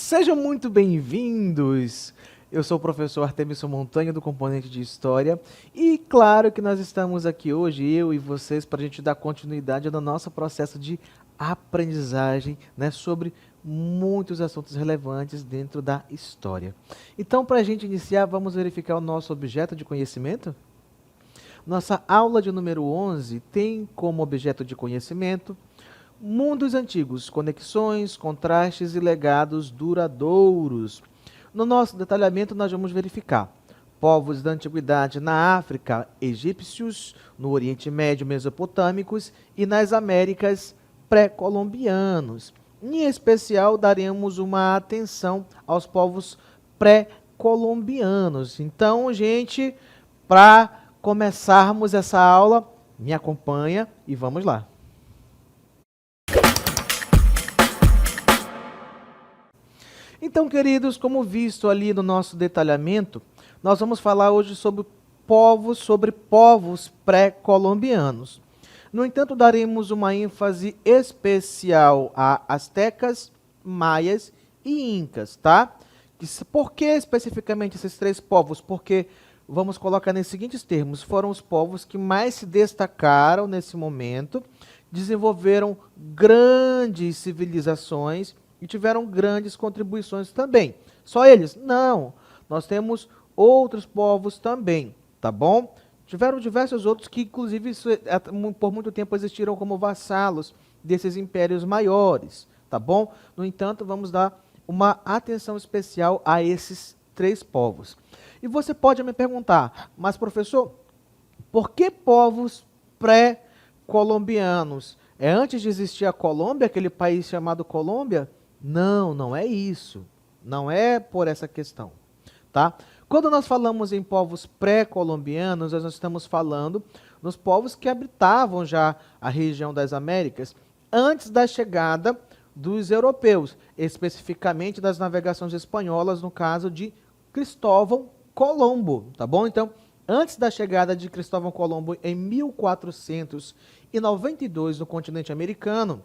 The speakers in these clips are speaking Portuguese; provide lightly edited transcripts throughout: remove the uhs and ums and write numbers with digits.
Sejam muito bem-vindos! Eu sou o professor Artemison Montanha, do componente de História, e claro que nós estamos aqui hoje, eu e vocês, para a gente dar continuidade no nosso processo de aprendizagem, né, sobre muitos assuntos relevantes dentro da história. Então, para a gente iniciar, vamos verificar o nosso objeto de conhecimento? Nossa aula de número 11 tem como objeto de conhecimento mundos antigos, conexões, contrastes e legados duradouros. No nosso detalhamento, nós vamos verificar povos da antiguidade na África, egípcios, no Oriente Médio, mesopotâmicos e nas Américas, pré-colombianos. Em especial, daremos uma atenção aos povos pré-colombianos. Então, gente, para começarmos essa aula, me acompanha e vamos lá. Então, queridos, como visto ali no nosso detalhamento, nós vamos falar hoje sobre povos pré-colombianos. No entanto, daremos uma ênfase especial a astecas, maias e incas, tá? Por que especificamente esses três povos? Porque, vamos colocar nesses seguintes termos, foram os povos que mais se destacaram nesse momento, desenvolveram grandes civilizações e tiveram grandes contribuições também. Só eles? Não. Nós temos outros povos também, tá bom? Tiveram diversos outros que, inclusive, por muito tempo existiram como vassalos desses impérios maiores, tá bom? No entanto, vamos dar uma atenção especial a esses três povos. E você pode me perguntar, mas professor, por que povos pré-colombianos? É antes de existir a Colômbia, aquele país chamado Colômbia? Não, não é isso. Não é por essa questão, tá? Quando nós falamos em povos pré-colombianos, nós estamos falando nos povos que habitavam já a região das Américas antes da chegada dos europeus, especificamente das navegações espanholas, no caso de Cristóvão Colombo, tá bom? Então, antes da chegada de Cristóvão Colombo em 1492 no continente americano,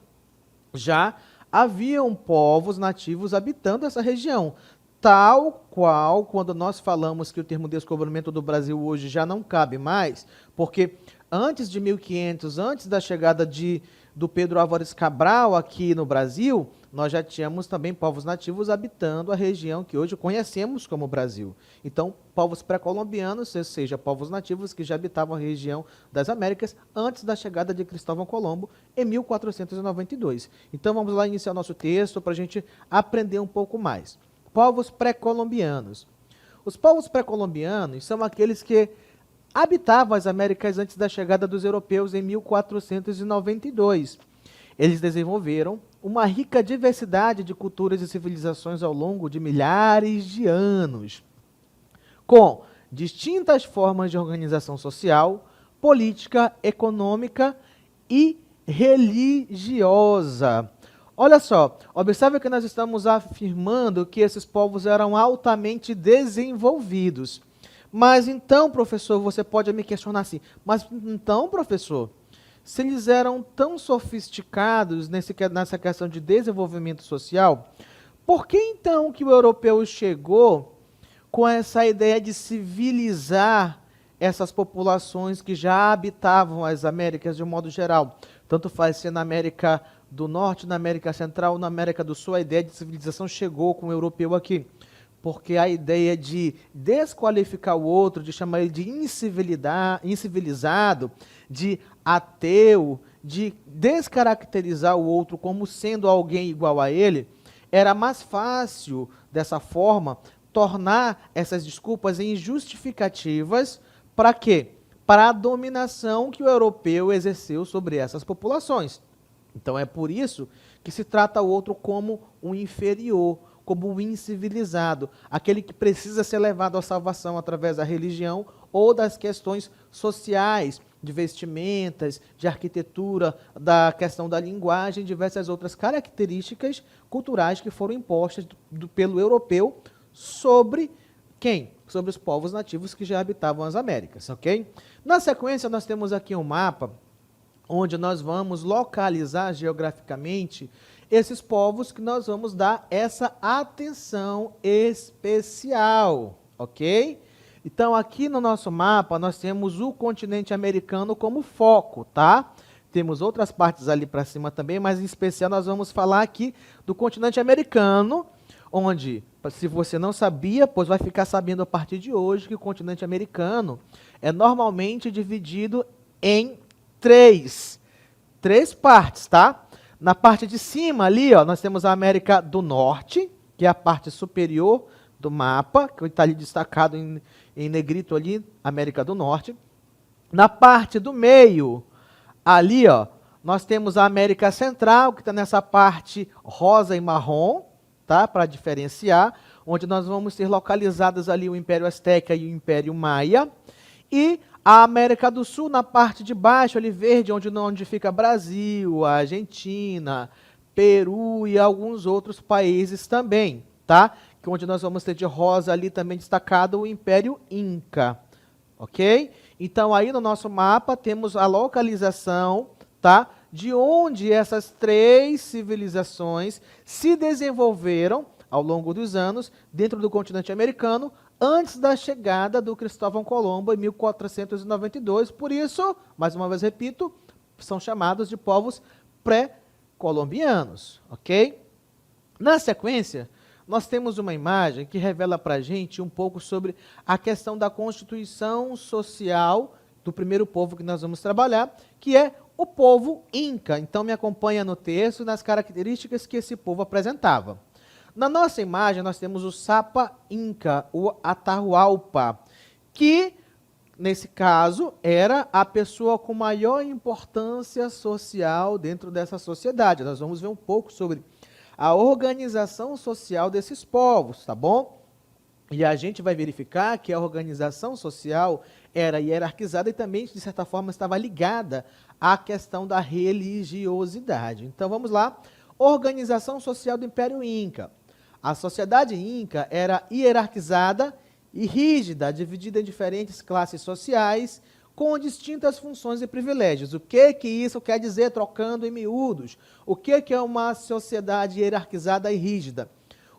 já haviam povos nativos habitando essa região, tal qual quando nós falamos que o termo descobrimento do Brasil hoje já não cabe mais, porque antes de 1500, antes da chegada do Pedro Álvares Cabral aqui no Brasil, nós já tínhamos também povos nativos habitando a região que hoje conhecemos como Brasil. Então, povos pré-colombianos, ou seja, povos nativos que já habitavam a região das Américas antes da chegada de Cristóvão Colombo em 1492. Então, vamos lá iniciar nosso texto para a gente aprender um pouco mais. Povos pré-colombianos. Os povos pré-colombianos são aqueles que habitavam as Américas antes da chegada dos europeus em 1492. Eles desenvolveram uma rica diversidade de culturas e civilizações ao longo de milhares de anos, com distintas formas de organização social, política, econômica e religiosa. Olha só, observe que nós estamos afirmando que esses povos eram altamente desenvolvidos. Mas então, professor, você pode me questionar assim, mas então, professor, se eles eram tão sofisticados nessa questão de desenvolvimento social, por que então que o europeu chegou com essa ideia de civilizar essas populações que já habitavam as Américas de um modo geral? Tanto faz ser na América do Norte, na América Central, na América do Sul, a ideia de civilização chegou com o europeu aqui. Porque a ideia de desqualificar o outro, de chamar ele de incivilizado, de ateu, de descaracterizar o outro como sendo alguém igual a ele, era mais fácil, dessa forma, tornar essas desculpas em justificativas para quê? Para a dominação que o europeu exerceu sobre essas populações. Então é por isso que se trata o outro como um inferior, como um incivilizado, aquele que precisa ser levado à salvação através da religião ou das questões sociais, de vestimentas, de arquitetura, da questão da linguagem, diversas outras características culturais que foram impostas pelo europeu sobre quem? Sobre os povos nativos que já habitavam as Américas, ok? Na sequência, nós temos aqui um mapa onde nós vamos localizar geograficamente esses povos que nós vamos dar essa atenção especial, ok? Então, aqui no nosso mapa, nós temos o continente americano como foco, tá? Temos outras partes ali para cima também, mas em especial nós vamos falar aqui do continente americano, onde, se você não sabia, pois vai ficar sabendo a partir de hoje que o continente americano é normalmente dividido em três partes, tá? Na parte de cima ali, ó, nós temos a América do Norte, que é a parte superior do mapa, que está ali destacado em negrito ali, América do Norte. Na parte do meio, ali, ó, nós temos a América Central, que está nessa parte rosa e marrom, tá? Para diferenciar, onde nós vamos ter localizadas ali o Império Azteca e o Império Maia. E a América do Sul, na parte de baixo, ali verde, onde fica Brasil, Argentina, Peru e alguns outros países também, tá? Que onde nós vamos ter de rosa ali também destacado o Império Inca, ok? Então aí no nosso mapa temos a localização, tá? De onde essas três civilizações se desenvolveram ao longo dos anos dentro do continente americano, antes da chegada do Cristóvão Colombo em 1492. Por isso, mais uma vez repito, são chamados de povos pré-colombianos, ok? Na sequência, nós temos uma imagem que revela para a gente um pouco sobre a questão da constituição social do primeiro povo que nós vamos trabalhar, que é o povo Inca. Então, me acompanha no texto nas características que esse povo apresentava. Na nossa imagem, nós temos o Sapa Inca, o Atahualpa, que, nesse caso, era a pessoa com maior importância social dentro dessa sociedade. Nós vamos ver um pouco sobre a organização social desses povos, tá bom? E a gente vai verificar que a organização social era hierarquizada e também, de certa forma, estava ligada à questão da religiosidade. Então, vamos lá. Organização social do Império Inca. A sociedade inca era hierarquizada e rígida, dividida em diferentes classes sociais, com distintas funções e privilégios. O que isso quer dizer, trocando em miúdos? O que é uma sociedade hierarquizada e rígida?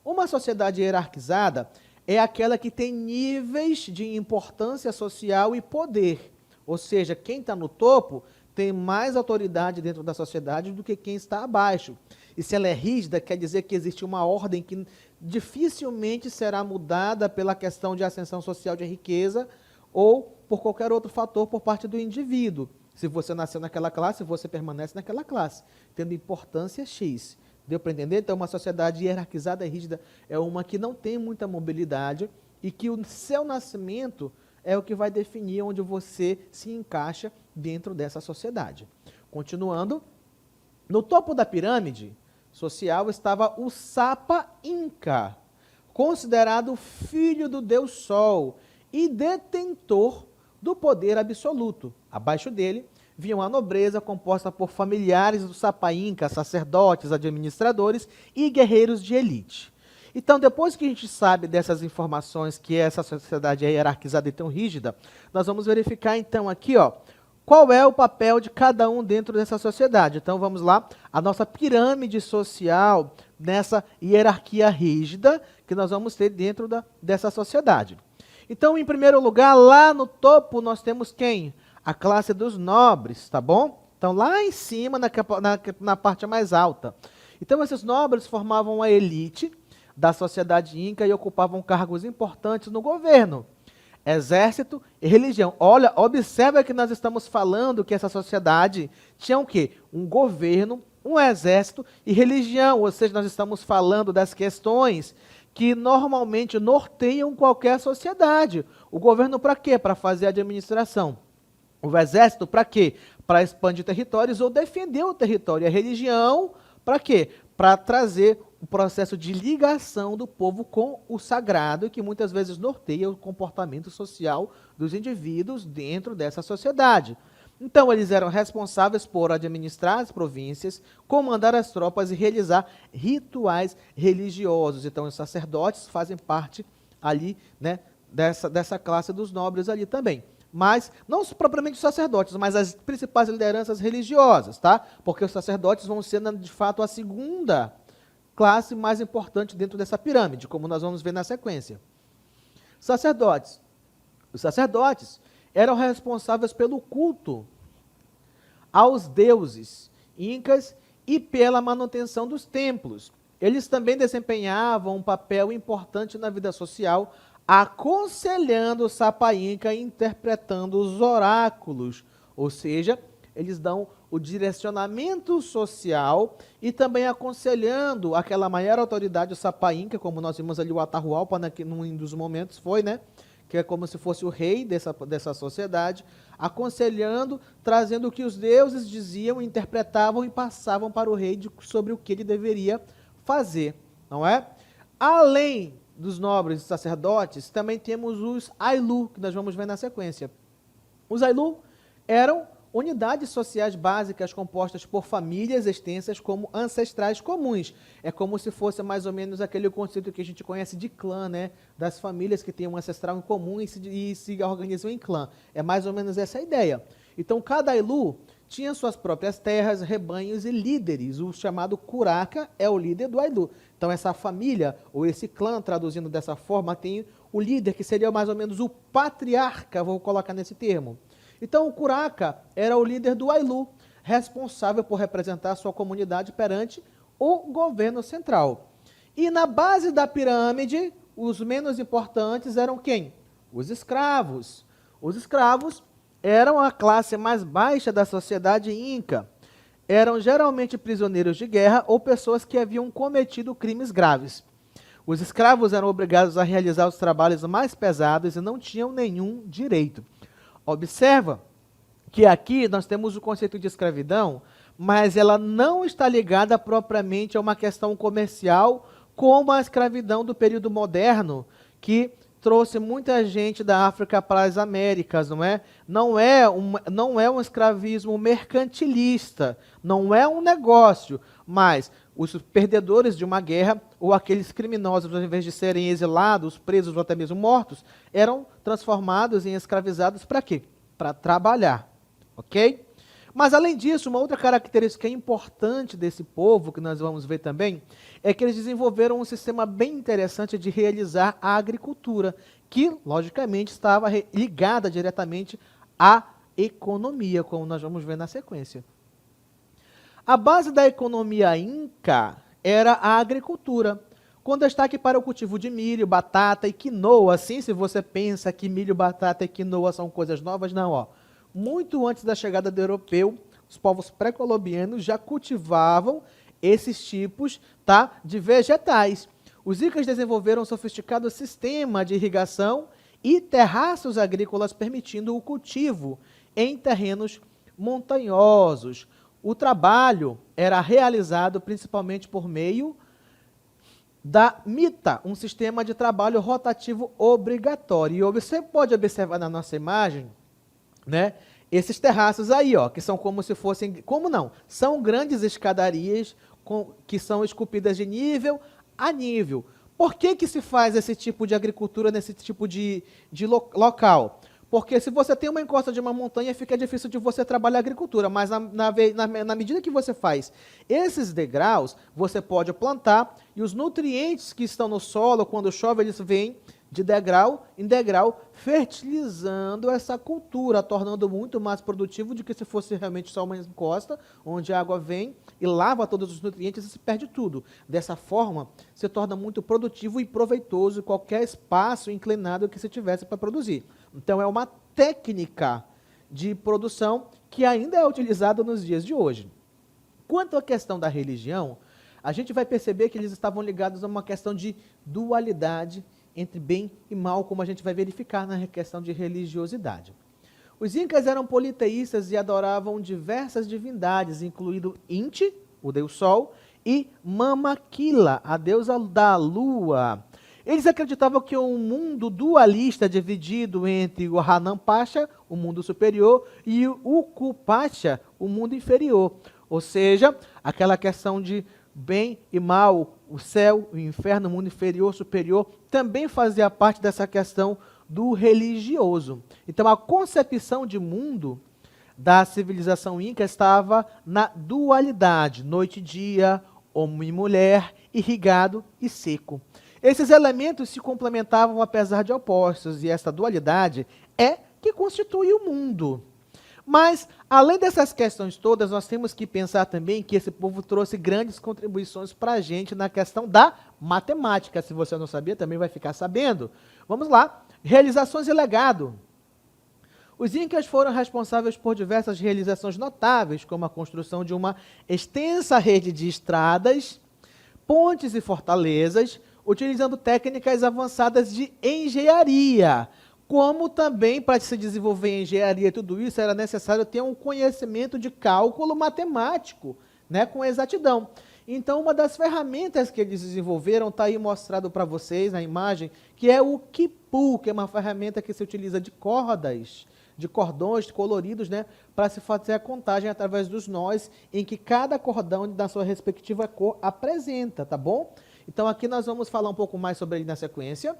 Uma sociedade hierarquizada é aquela que tem níveis de importância social e poder. Ou seja, quem está no topo tem mais autoridade dentro da sociedade do que quem está abaixo. E se ela é rígida, quer dizer que existe uma ordem que dificilmente será mudada pela questão de ascensão social de riqueza ou por qualquer outro fator por parte do indivíduo. Se você nasceu naquela classe, você permanece naquela classe, tendo importância X. Deu para entender? Então, uma sociedade hierarquizada e rígida é uma que não tem muita mobilidade e que o seu nascimento é o que vai definir onde você se encaixa dentro dessa sociedade. Continuando, no topo da pirâmide social estava o Sapa Inca, considerado filho do Deus Sol e detentor do poder absoluto. Abaixo dele vinha uma nobreza composta por familiares do Sapa Inca, sacerdotes, administradores e guerreiros de elite. Então, depois que a gente sabe dessas informações, que essa sociedade é hierarquizada e tão rígida, nós vamos verificar então aqui, ó, qual é o papel de cada um dentro dessa sociedade. Então, vamos lá, a nossa pirâmide social nessa hierarquia rígida que nós vamos ter dentro dessa sociedade. Então, em primeiro lugar, lá no topo, nós temos quem? A classe dos nobres, tá bom? Então, lá em cima, na parte mais alta. Então, esses nobres formavam a elite da sociedade inca e ocupavam cargos importantes no governo, exército e religião. Olha, observa que nós estamos falando que essa sociedade tinha o quê? Um governo, um exército e religião, ou seja, nós estamos falando das questões que normalmente norteiam qualquer sociedade. O governo para quê? Para fazer a administração. O exército para quê? Para expandir territórios ou defender o território. E a religião para quê? Para trazer o processo de ligação do povo com o sagrado, que muitas vezes norteia o comportamento social dos indivíduos dentro dessa sociedade. Então, eles eram responsáveis por administrar as províncias, comandar as tropas e realizar rituais religiosos. Então, os sacerdotes fazem parte ali, né, dessa classe dos nobres ali também. mas não propriamente os sacerdotes, mas as principais lideranças religiosas, tá? Porque os sacerdotes vão ser, de fato, a segunda classe mais importante dentro dessa pirâmide, como nós vamos ver na sequência. Sacerdotes. Os sacerdotes eram responsáveis pelo culto aos deuses incas e pela manutenção dos templos. Eles também desempenhavam um papel importante na vida social, aconselhando o Sapa Inca e interpretando os oráculos, ou seja, eles dão o direcionamento social e também aconselhando aquela maior autoridade, o Sapa Inca, como nós vimos ali o Atahualpa, num dos momentos foi, né? Que é como se fosse o rei dessa sociedade, aconselhando, trazendo o que os deuses diziam, interpretavam e passavam para o rei sobre o que ele deveria fazer, não é? Além dos nobres e sacerdotes, também temos os Ailu, que nós vamos ver na sequência. Os Ailu eram unidades sociais básicas compostas por famílias extensas como ancestrais comuns. É como se fosse mais ou menos aquele conceito que a gente conhece de clã, né? Das famílias que têm um ancestral em comum e se organizam em clã. É mais ou menos essa a ideia. Então, cada Ailu tinha suas próprias terras, rebanhos e líderes. O chamado Curaca é o líder do Ailu. Então, essa família, ou esse clã, traduzindo dessa forma, tem o líder, que seria mais ou menos o patriarca, vou colocar nesse termo. Então, o Curaca era o líder do Ailu, responsável por representar sua comunidade perante o governo central. E na base da pirâmide, os menos importantes eram quem? Os escravos. Os escravos eram a classe mais baixa da sociedade inca. Eram geralmente prisioneiros de guerra ou pessoas que haviam cometido crimes graves. Os escravos eram obrigados a realizar os trabalhos mais pesados e não tinham nenhum direito. Observa que aqui nós temos o conceito de escravidão, mas ela não está ligada propriamente a uma questão comercial, como a escravidão do período moderno, que trouxe muita gente da África para as Américas, não é? Não é um escravismo mercantilista, não é um negócio, mas os perdedores de uma guerra ou aqueles criminosos, ao invés de serem exilados, presos ou até mesmo mortos, eram transformados em escravizados para quê? Para trabalhar, ok? Mas, além disso, uma outra característica importante desse povo, que nós vamos ver também, é que eles desenvolveram um sistema bem interessante de realizar a agricultura, que, logicamente, estava ligada diretamente à economia, como nós vamos ver na sequência. A base da economia inca era a agricultura, com destaque para o cultivo de milho, batata e quinoa. Assim, se você pensa que milho, batata e quinoa são coisas novas, não, ó. Muito antes da chegada do europeu, os povos pré-colombianos já cultivavam esses tipos, tá, de vegetais. Os incas desenvolveram um sofisticado sistema de irrigação e terraços agrícolas, permitindo o cultivo em terrenos montanhosos. O trabalho era realizado principalmente por meio da mita, um sistema de trabalho rotativo obrigatório. E você pode observar na nossa imagem, né, esses terraços aí, ó, que são como se fossem, como não, são grandes escadarias que são esculpidas de nível a nível. Por que se faz esse tipo de agricultura nesse tipo de local? Porque se você tem uma encosta de uma montanha, fica difícil de você trabalhar a agricultura, mas na medida que você faz esses degraus, você pode plantar e os nutrientes que estão no solo, quando chove, eles vêm de degrau em degrau, fertilizando essa cultura, tornando muito mais produtivo do que se fosse realmente só uma encosta, onde a água vem e lava todos os nutrientes e se perde tudo. Dessa forma, se torna muito produtivo e proveitoso qualquer espaço inclinado que se tivesse para produzir. Então, é uma técnica de produção que ainda é utilizada nos dias de hoje. Quanto à questão da religião, a gente vai perceber que eles estavam ligados a uma questão de dualidade entre bem e mal, como a gente vai verificar na questão de religiosidade. Os incas eram politeístas e adoravam diversas divindades, incluindo Inti, o deus Sol, e Mamaquila, a deusa da lua. Eles acreditavam que um mundo dualista dividido entre o Hanan Pacha, o mundo superior, e o Uku Pacha, o mundo inferior. Ou seja, aquela questão de bem e mal, o céu, o inferno, o mundo inferior, superior, também fazia parte dessa questão do religioso. Então, a concepção de mundo da civilização inca estava na dualidade, noite e dia, homem e mulher, irrigado e seco. Esses elementos se complementavam apesar de opostos, e essa dualidade é que constitui o mundo. Mas, além dessas questões todas, nós temos que pensar também que esse povo trouxe grandes contribuições para a gente na questão da matemática. Se você não sabia, também vai ficar sabendo. Vamos lá. Realizações e legado. Os incas foram responsáveis por diversas realizações notáveis, como a construção de uma extensa rede de estradas, pontes e fortalezas, utilizando técnicas avançadas de engenharia. Como também, para se desenvolver em engenharia e tudo isso, era necessário ter um conhecimento de cálculo matemático, né, com exatidão. Então, uma das ferramentas que eles desenvolveram, está aí mostrado para vocês na imagem, que é o quipu, que é uma ferramenta que se utiliza de cordas, de cordões coloridos, né, para se fazer a contagem através dos nós, em que cada cordão da sua respectiva cor apresenta, tá bom? Então, aqui nós vamos falar um pouco mais sobre ele na sequência.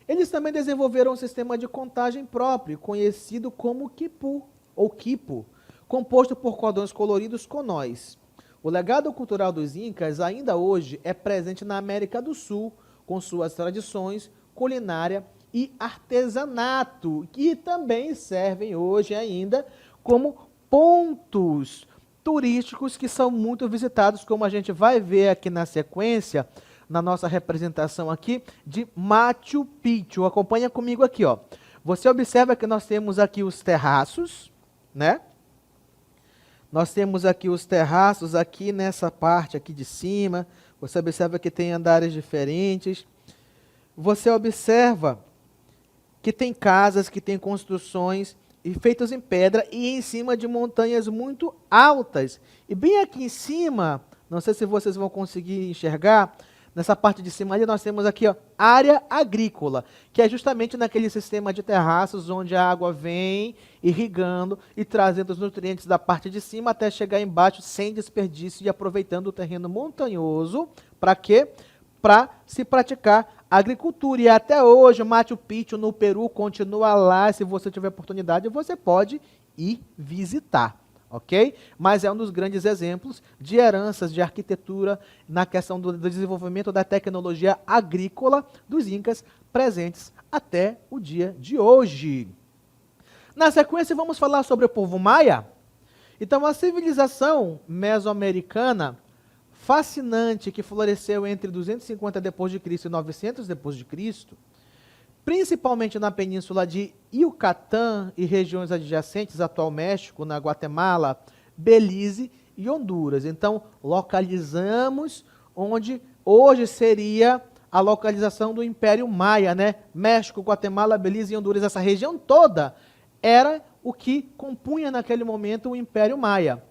Eles também desenvolveram um sistema de contagem próprio, conhecido como quipu, ou quipo, composto por cordões coloridos com nós. O legado cultural dos incas ainda hoje é presente na América do Sul, com suas tradições, culinária e artesanato, que também servem hoje ainda como pontos turísticos que são muito visitados, como a gente vai ver aqui na sequência, na nossa representação aqui de Machu Picchu. Acompanha comigo aqui, ó. Você observa que nós temos aqui os terraços, né? Nós temos aqui os terraços aqui nessa parte aqui de cima. Você observa que tem andares diferentes. Você observa que tem casas, que tem construções feitas em pedra e em cima de montanhas muito altas. E bem aqui em cima, não sei se vocês vão conseguir enxergar, nessa parte de cima ali nós temos aqui, ó, área agrícola, que é justamente naquele sistema de terraços onde a água vem irrigando e trazendo os nutrientes da parte de cima até chegar embaixo sem desperdício e aproveitando o terreno montanhoso. Para quê? Para se praticar agricultura. E até hoje, Machu Picchu no Peru continua lá. Se você tiver oportunidade, você pode ir visitar. Ok? Mas é um dos grandes exemplos de heranças de arquitetura na questão do desenvolvimento da tecnologia agrícola dos incas presentes até o dia de hoje. Na sequência, vamos falar sobre o povo maia. Então, a civilização mesoamericana fascinante que floresceu entre 250 d.C. e 900 d.C., principalmente na península de Yucatán e regiões adjacentes, atual México, na Guatemala, Belize e Honduras. Então, localizamos onde hoje seria a localização do Império Maia, né? México, Guatemala, Belize e Honduras, essa região toda era o que compunha naquele momento o Império Maia.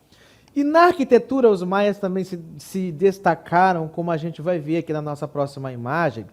E na arquitetura, os maias também se destacaram, como a gente vai ver aqui na nossa próxima imagem.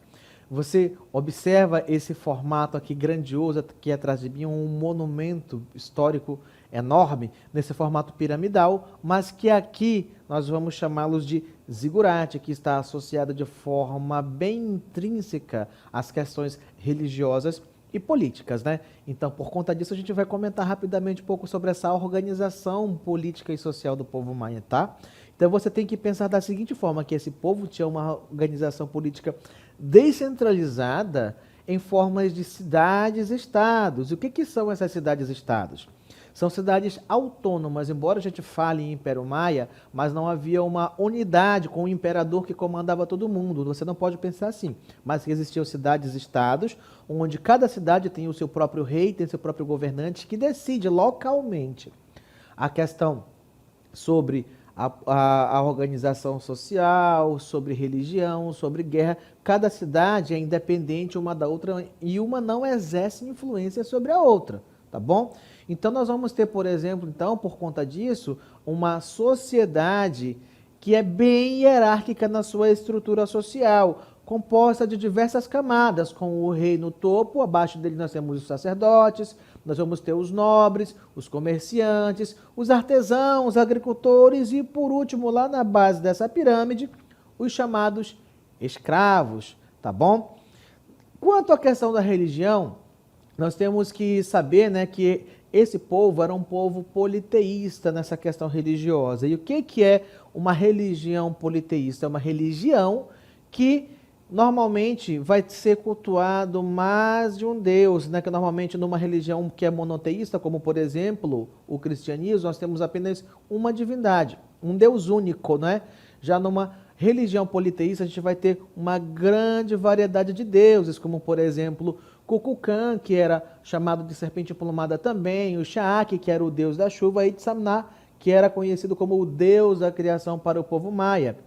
Você observa esse formato aqui grandioso, aqui atrás de mim, um monumento histórico enorme, nesse formato piramidal, mas que aqui nós vamos chamá-los de zigurate, que está associado de forma bem intrínseca às questões religiosas e políticas, né? Então, por conta disso, a gente vai comentar rapidamente um pouco sobre essa organização política e social do povo maia, tá? Então, você tem que pensar da seguinte forma, que esse povo tinha uma organização política descentralizada em formas de cidades-estados. E o que são essas cidades-estados? São cidades autônomas, embora a gente fale em Império Maia, mas não havia uma unidade com um imperador que comandava todo mundo. Você não pode pensar assim. Mas existiam cidades-estados, onde cada cidade tem o seu próprio rei, tem seu próprio governante, que decide localmente a questão sobre a organização social, sobre religião, sobre guerra. Cada cidade é independente uma da outra e uma não exerce influência sobre a outra, tá bom? Então nós vamos ter, por exemplo, então, por conta disso, uma sociedade que é bem hierárquica na sua estrutura social, composta de diversas camadas, com o rei no topo, abaixo dele nós temos os sacerdotes, nós vamos ter os nobres, os comerciantes, os artesãos, os agricultores e, por último, lá na base dessa pirâmide, os chamados escravos, tá bom? Quanto à questão da religião, nós temos que saber, né, que esse povo era um povo politeísta nessa questão religiosa. E o que é uma religião politeísta? É uma religião que normalmente vai ser cultuado mais de um Deus, né? Que normalmente numa religião que é monoteísta, como por exemplo o cristianismo, nós temos apenas uma divindade, um Deus único, né? Já numa religião politeísta a gente vai ter uma grande variedade de deuses, como por exemplo Kukulkan, que era chamado de serpente emplumada também, o Shaak, que era o deus da chuva, e Tsamna, que era conhecido como o deus da criação para o povo maia.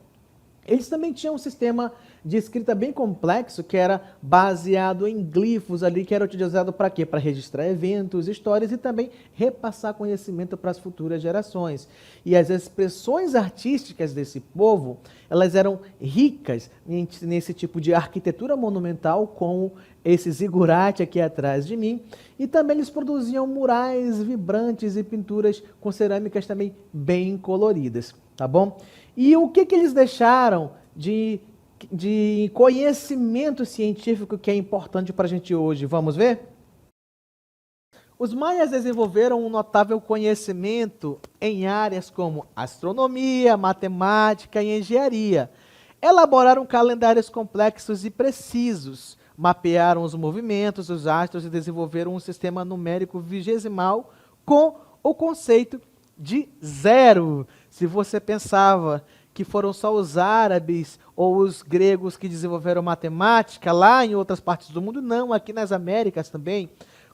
Eles também tinham um sistema de escrita bem complexo, que era baseado em glifos ali, que era utilizado para quê? Para registrar eventos, histórias e também repassar conhecimento para as futuras gerações. E as expressões artísticas desse povo, elas eram ricas nesse tipo de arquitetura monumental, com esse zigurate aqui atrás de mim, e também eles produziam murais vibrantes e pinturas com cerâmicas também bem coloridas, tá bom? E o que eles deixaram de conhecimento científico que é importante para a gente hoje? Vamos ver? Os maias desenvolveram um notável conhecimento em áreas como astronomia, matemática e engenharia. Elaboraram calendários complexos e precisos, mapearam os movimentos dos astros e desenvolveram um sistema numérico vigesimal com o conceito de zero. Se você pensava que foram só os árabes ou os gregos que desenvolveram matemática lá em outras partes do mundo, não, aqui nas Américas também,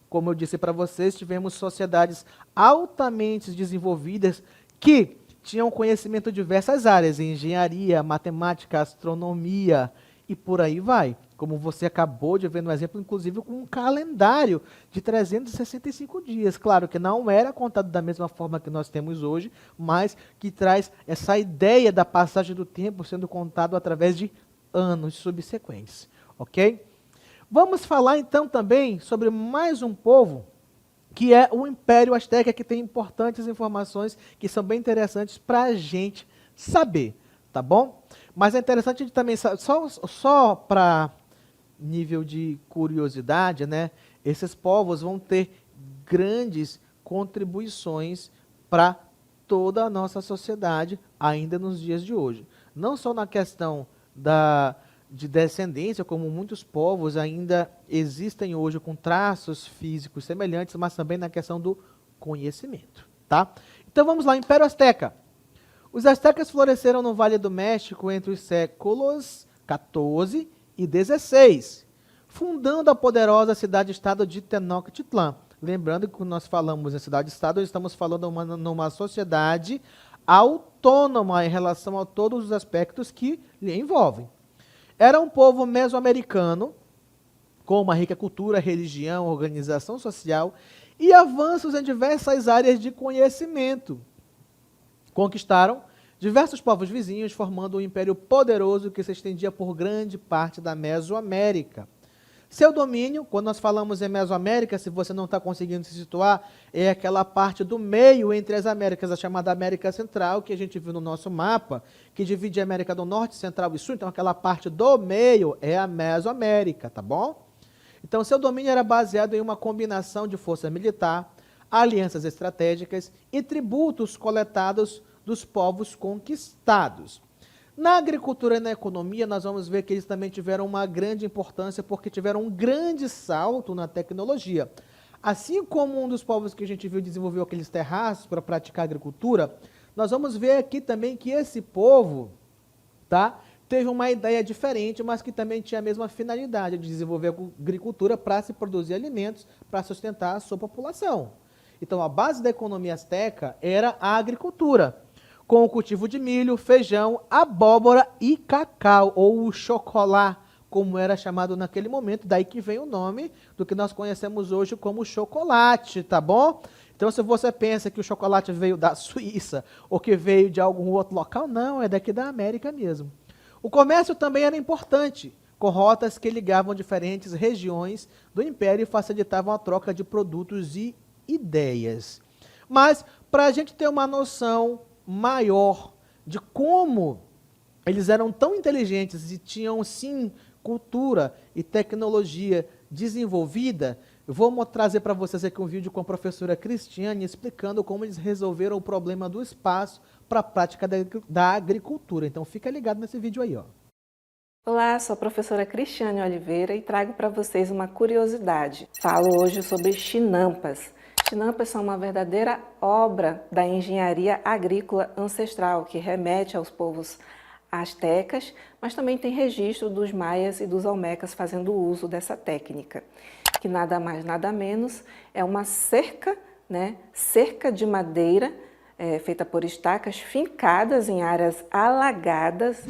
como eu disse para vocês, tivemos sociedades altamente desenvolvidas que tinham conhecimento de diversas áreas, engenharia, matemática, astronomia e por aí vai. Como você acabou de ver no exemplo, inclusive com um calendário de 365 dias. Claro que não era contado da mesma forma que nós temos hoje, mas que traz essa ideia da passagem do tempo sendo contado através de anos subsequentes, ok? Vamos falar então também sobre mais um povo, que é o Império Azteca, que tem importantes informações que são bem interessantes para a gente saber, tá bom? Mas é interessante também, só para nível de curiosidade, né? Esses povos vão ter grandes contribuições para toda a nossa sociedade ainda nos dias de hoje. Não só na questão de descendência, como muitos povos ainda existem hoje com traços físicos semelhantes, mas também na questão do conhecimento, tá? Então vamos lá, Império Azteca. Os astecas floresceram no Vale do México entre os séculos XIV e XVI, fundando a poderosa cidade-estado de Tenochtitlan. Lembrando que quando nós falamos em cidade-estado, estamos falando numa sociedade autônoma em relação a todos os aspectos que lhe envolvem. Era um povo mesoamericano, com uma rica cultura, religião, organização social e avanços em diversas áreas de conhecimento. Conquistaram diversos povos vizinhos, formando um império poderoso que se estendia por grande parte da Mesoamérica. Seu domínio, quando nós falamos em Mesoamérica, se você não está conseguindo se situar, é aquela parte do meio entre as Américas, a chamada América Central, que a gente viu no nosso mapa, que divide a América do Norte, Central e Sul. Então, aquela parte do meio é a Mesoamérica, tá bom? Então, seu domínio era baseado em uma combinação de força militar, alianças estratégicas e tributos coletados dos povos conquistados. Na agricultura e na economia, nós vamos ver que eles também tiveram uma grande importância, porque tiveram um grande salto na tecnologia. Assim como um dos povos que a gente viu desenvolveu aqueles terraços para praticar agricultura, nós vamos ver aqui também que esse povo, tá, teve uma ideia diferente, mas que também tinha a mesma finalidade de desenvolver agricultura para se produzir alimentos, para sustentar a sua população. Então, a base da economia asteca era a agricultura, com o cultivo de milho, feijão, abóbora e cacau, ou o chocolate, como era chamado naquele momento, daí que vem o nome do que nós conhecemos hoje como chocolate, tá bom? Então, se você pensa que o chocolate veio da Suíça, ou que veio de algum outro local, não, é daqui da América mesmo. O comércio também era importante, com rotas que ligavam diferentes regiões do Império e facilitavam a troca de produtos e ideias. Mas, para a gente ter uma noção maior de como eles eram tão inteligentes e tinham, sim, cultura e tecnologia desenvolvida, Eu vou trazer para vocês aqui um vídeo com a professora Cristiane explicando como eles resolveram o problema do espaço para a prática da agricultura. Então fica ligado nesse vídeo aí, ó. Olá, sou a professora Cristiane Oliveira e trago para vocês uma curiosidade. Falo hoje sobre chinampas. Chinampas são uma verdadeira obra da engenharia agrícola ancestral que remete aos povos astecas, mas também tem registro dos maias e dos olmecas fazendo uso dessa técnica, que nada mais nada menos é uma cerca, cerca de madeira feita por estacas fincadas em áreas alagadas.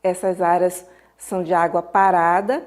Essas áreas são de água parada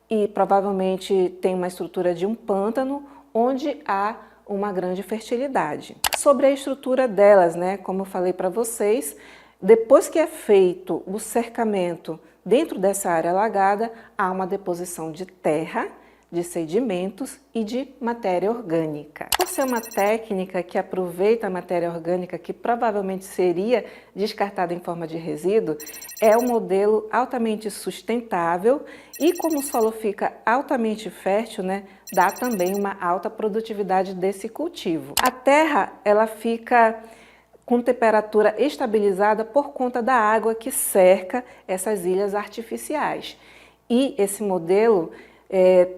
e provavelmente tem uma estrutura de um pântano onde há uma grande fertilidade. Sobre a estrutura delas, como eu falei para vocês, depois que é feito o cercamento dentro dessa área alagada, há uma deposição de terra, de sedimentos e de matéria orgânica. Por ser uma técnica que aproveita a matéria orgânica que provavelmente seria descartada em forma de resíduo, é um modelo altamente sustentável e como o solo fica altamente fértil, dá também uma alta produtividade desse cultivo. A terra, ela fica com temperatura estabilizada por conta da água que cerca essas ilhas artificiais. E esse modelo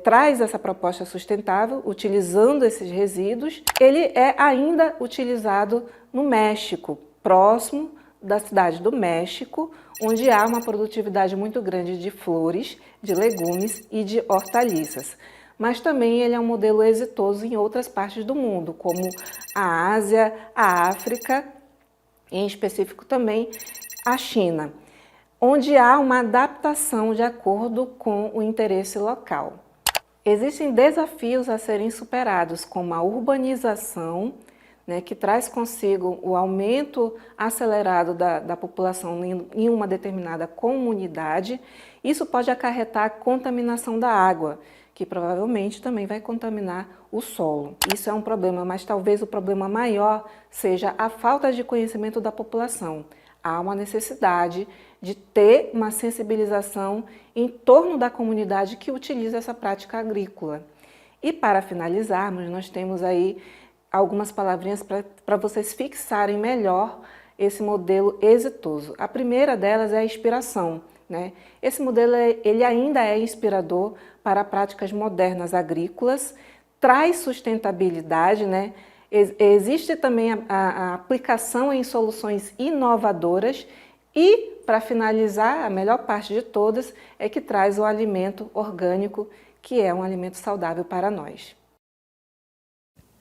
traz essa proposta sustentável, utilizando esses resíduos. Ele é ainda utilizado no México, próximo da cidade do México, onde há uma produtividade muito grande de flores, de legumes e de hortaliças. Mas também ele é um modelo exitoso em outras partes do mundo, como a Ásia, a África, em específico também a China, onde há uma adaptação de acordo com o interesse local. Existem desafios a serem superados, como a urbanização, que traz consigo o aumento acelerado da população em uma determinada comunidade. Isso pode acarretar a contaminação da água, que provavelmente também vai contaminar o solo. Isso é um problema, mas talvez o problema maior seja a falta de conhecimento da população. Há uma necessidade de ter uma sensibilização em torno da comunidade que utiliza essa prática agrícola. E para finalizarmos, nós temos aí algumas palavrinhas para vocês fixarem melhor esse modelo exitoso. A primeira delas é a inspiração. Esse modelo ele ainda é inspirador para práticas modernas agrícolas, traz sustentabilidade, Existe também a aplicação em soluções inovadoras e, para finalizar, a melhor parte de todas é que traz o alimento orgânico, que é um alimento saudável para nós.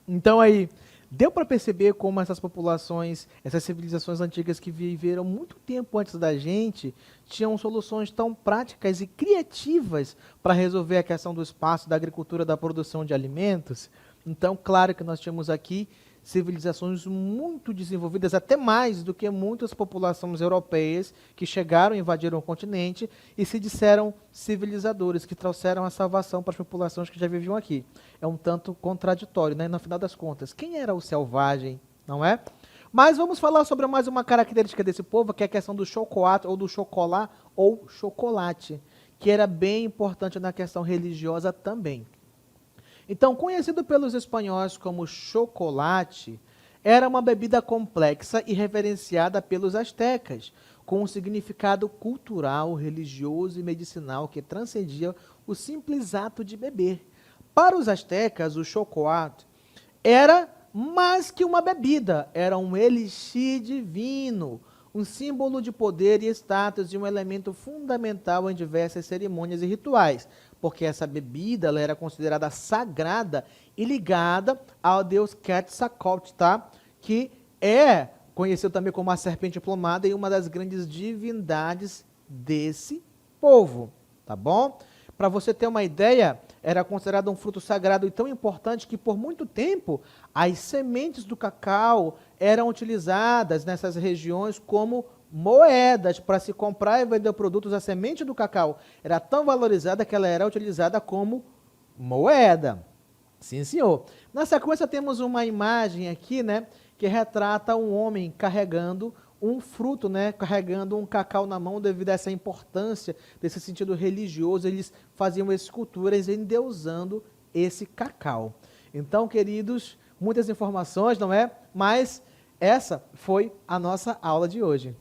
Então aí, deu para perceber como essas populações, essas civilizações antigas que viveram muito tempo antes da gente, tinham soluções tão práticas e criativas para resolver a questão do espaço, da agricultura, da produção de alimentos? Então, claro que nós tínhamos aqui civilizações muito desenvolvidas, até mais do que muitas populações europeias que chegaram, invadiram o continente e se disseram civilizadores, que trouxeram a salvação para as populações que já viviam aqui. É um tanto contraditório, no final das contas. Quem era o selvagem, não é? Mas vamos falar sobre mais uma característica desse povo, que é a questão do chocolate, ou do chocolate, ou chocolate, que era bem importante na questão religiosa também. Então, conhecido pelos espanhóis como chocolate, era uma bebida complexa e reverenciada pelos astecas, com um significado cultural, religioso e medicinal que transcendia o simples ato de beber. Para os astecas, o chocolate era mais que uma bebida, era um elixir divino, um símbolo de poder e status e um elemento fundamental em diversas cerimônias e rituais, porque essa bebida ela era considerada sagrada e ligada ao deus Quetzalcóatl, que é conhecido também como a serpente plumada e uma das grandes divindades desse povo, tá bom? Para você ter uma ideia, era considerado um fruto sagrado e tão importante que por muito tempo as sementes do cacau eram utilizadas nessas regiões como moedas para se comprar e vender produtos. A semente do cacau era tão valorizada que ela era utilizada como moeda. Sim, senhor. Na sequência temos uma imagem aqui, que retrata um homem carregando um fruto, carregando um cacau na mão devido a essa importância desse sentido religioso. Eles faziam esculturas endeusando esse cacau. Então, queridos, muitas informações, não é? Mas essa foi a nossa aula de hoje.